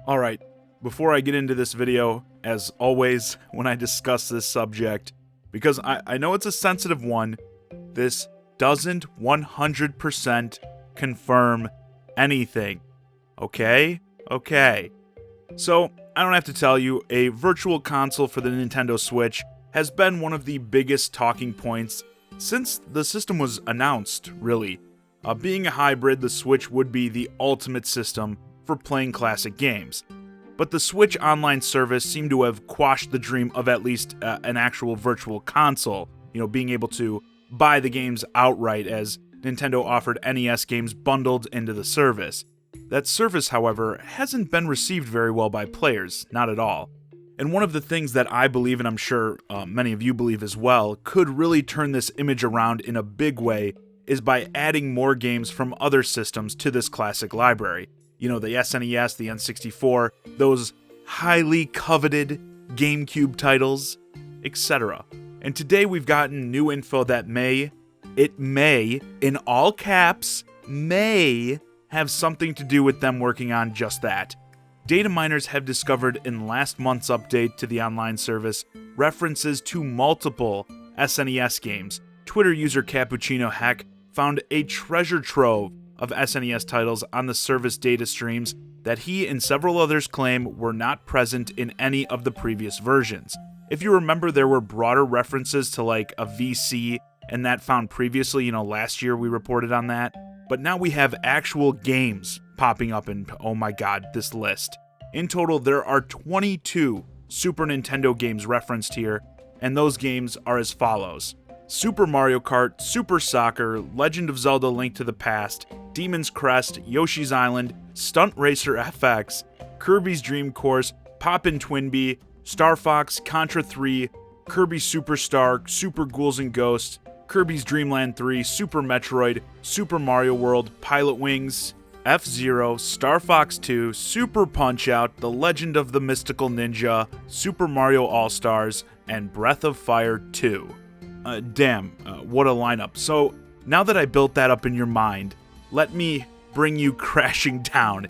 Alright, before I get into this video, as always, when I discuss this subject, because I know it's a sensitive one, this doesn't 100% confirm anything. Okay? Okay. So, I don't have to tell you, a virtual console for the Nintendo Switch has been one of the biggest talking points since the system was announced, really. Being a hybrid, the Switch would be the ultimate system for playing classic games. But the Switch Online service seemed to have quashed the dream of at least an actual virtual console, being able to buy the games outright, as Nintendo offered NES games bundled into the service. That service, however, hasn't been received very well by players, not at all. And one of the things that I believe, and I'm sure many of you believe as well, could really turn this image around in a big way is by adding more games from other systems to this classic library. The SNES, the N64, those highly coveted GameCube titles, etc. And today we've gotten new info that may, in all caps, may have something to do with them working on just that. Dataminers have discovered in last month's update to the online service references to multiple SNES games. Twitter user Cappuccino Heck found a treasure trove of SNES titles on the service data streams that he and several others claim were not present in any of the previous versions. If you remember, there were broader references to like a VC and that found previously, last year we reported on that. But now we have actual games popping up in, oh my god, this list. In total, there are 22 Super Nintendo games referenced here, and those games are as follows: Super Mario Kart, Super Soccer, Legend of Zelda: Link to the Past, Demon's Crest, Yoshi's Island, Stunt Racer FX, Kirby's Dream Course, Poppin' Twinbee, Star Fox, Contra 3, Kirby Superstar, Super Ghouls and Ghosts, Kirby's Dream Land 3, Super Metroid, Super Mario World, Pilot Wings, F-Zero, Star Fox 2, Super Punch-Out, The Legend of the Mystical Ninja, Super Mario All-Stars, and Breath of Fire 2. What a lineup. So, now that I built that up in your mind, let me bring you crashing down.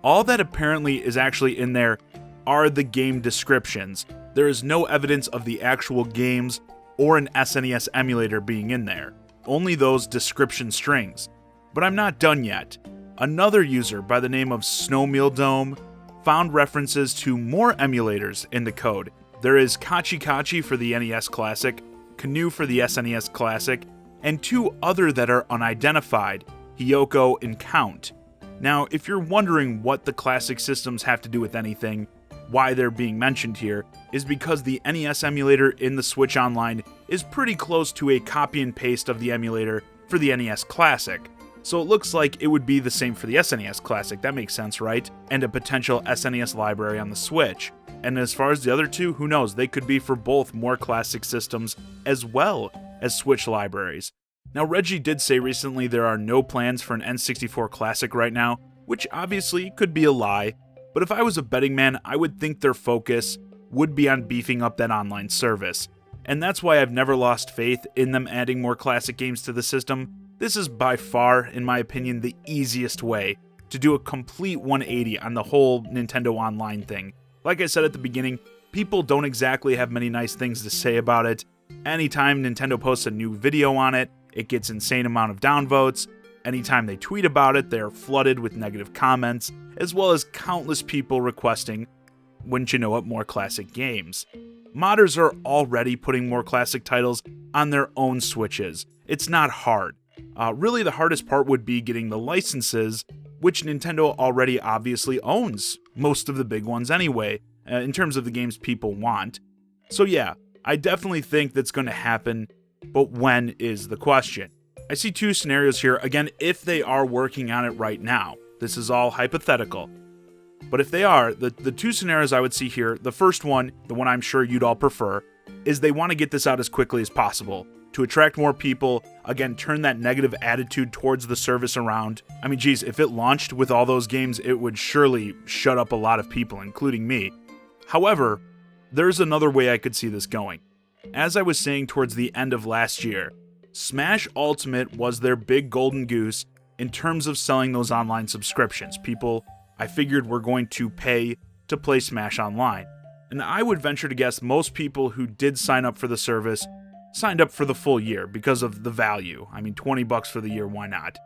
All that apparently is actually in there are the game descriptions. There is no evidence of the actual games or an SNES emulator being in there. Only those description strings. But I'm not done yet. Another user by the name of Snowmeal Dome found references to more emulators in the code. There is Kachi Kachi for the NES Classic, Canoe for the SNES Classic, and two other that are unidentified, Hiyoko and Count. Now, if you're wondering what the classic systems have to do with anything, why they're being mentioned here, is because the NES emulator in the Switch Online is pretty close to a copy and paste of the emulator for the NES Classic. So it looks like it would be the same for the SNES Classic, that makes sense, right? And a potential SNES library on the Switch. And as far as the other two, who knows, they could be for both more classic systems as well as Switch libraries. Now, Reggie did say recently there are no plans for an N64 Classic right now, which obviously could be a lie, but if I was a betting man, I would think their focus would be on beefing up that online service. And that's why I've never lost faith in them adding more classic games to the system. This is by far, in my opinion, the easiest way to do a complete 180 on the whole Nintendo Online thing. Like I said at the beginning, people don't exactly have many nice things to say about it. Anytime Nintendo posts a new video on it, it gets insane amount of downvotes. Anytime they tweet about it, they're flooded with negative comments, as well as countless people requesting, wouldn't you know it, more classic games. Modders are already putting more classic titles on their own Switches. It's not hard. Really, the hardest part would be getting the licenses, which Nintendo already obviously owns most of the big ones anyway, in terms of the games people want. So yeah, I definitely think that's going to happen, but when is the question? I see two scenarios here, again, if they are working on it right now. This is all hypothetical. But if they are, the two scenarios I would see here, the first one, the one I'm sure you'd all prefer, is they want to get this out as quickly as possible to attract more people, again, turn that negative attitude towards the service around. I mean, geez, if it launched with all those games, it would surely shut up a lot of people, including me. However, there's another way I could see this going. As I was saying towards the end of last year, Smash Ultimate was their big golden goose in terms of selling those online subscriptions. People I figured we're going to pay to play Smash Online. And I would venture to guess most people who did sign up for the service signed up for the full year because of the value. I mean, $20 for the year, why not?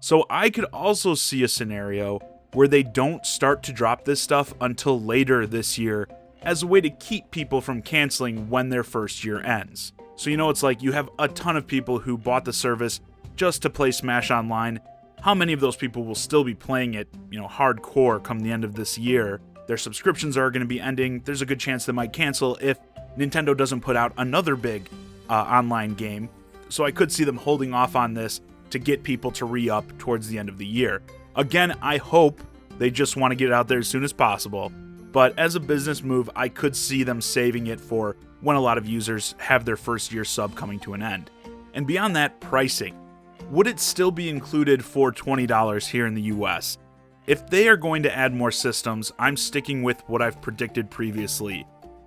So I could also see a scenario where they don't start to drop this stuff until later this year as a way to keep people from canceling when their first year ends. So it's like you have a ton of people who bought the service just to play Smash Online. How many of those people will still be playing it, hardcore come the end of this year? Their subscriptions are going to be ending. There's a good chance they might cancel if Nintendo doesn't put out another big online game. So I could see them holding off on this to get people to re-up towards the end of the year. Again, I hope they just want to get it out there as soon as possible. But as a business move, I could see them saving it for when a lot of users have their first year sub coming to an end. And beyond that, pricing. Would it still be included for $20 here in the US? If they are going to add more systems, I'm sticking with what I've predicted previously.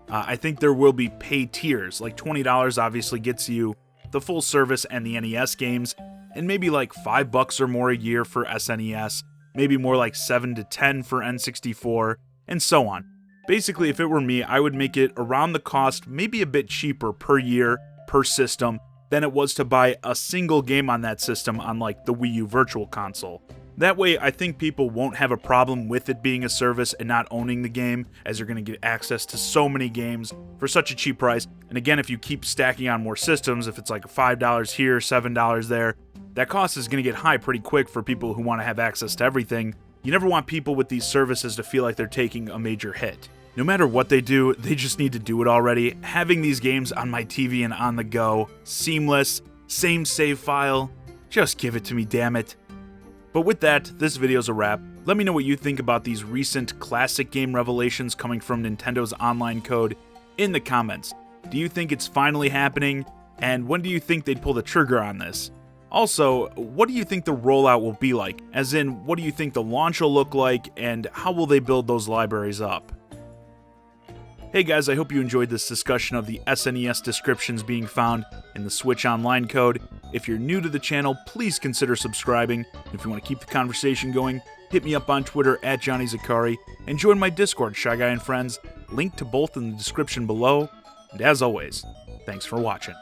I think there will be pay tiers, like $20 obviously gets you the full service and the NES games, and maybe like $5 or more a year for SNES, maybe more like $7 to $10 for N64, and so on. Basically, if it were me, I would make it around the cost, maybe a bit cheaper per year, per system, than it was to buy a single game on that system on like the Wii U Virtual Console. That way, I think people won't have a problem with it being a service and not owning the game, as you're going to get access to so many games for such a cheap price. And again, if you keep stacking on more systems, if it's like $5 here, $7 there, that cost is going to get high pretty quick for people who want to have access to everything. You never want people with these services to feel like they're taking a major hit. No matter what they do, they just need to do it already. Having these games on my TV and on the go, seamless, same save file, just give it to me, damn it. But with that, this video's a wrap. Let me know what you think about these recent classic game revelations coming from Nintendo's online code in the comments. Do you think it's finally happening? And when do you think they'd pull the trigger on this? Also, what do you think the rollout will be like? As in, what do you think the launch will look like, and how will they build those libraries up? Hey guys, I hope you enjoyed this discussion of the SNES descriptions being found in the Switch Online code. If you're new to the channel, please consider subscribing. If you want to keep the conversation going, hit me up on Twitter at JohnnyZakari, and join my Discord, Shy Guy and Friends, link to both in the description below. And as always, thanks for watching.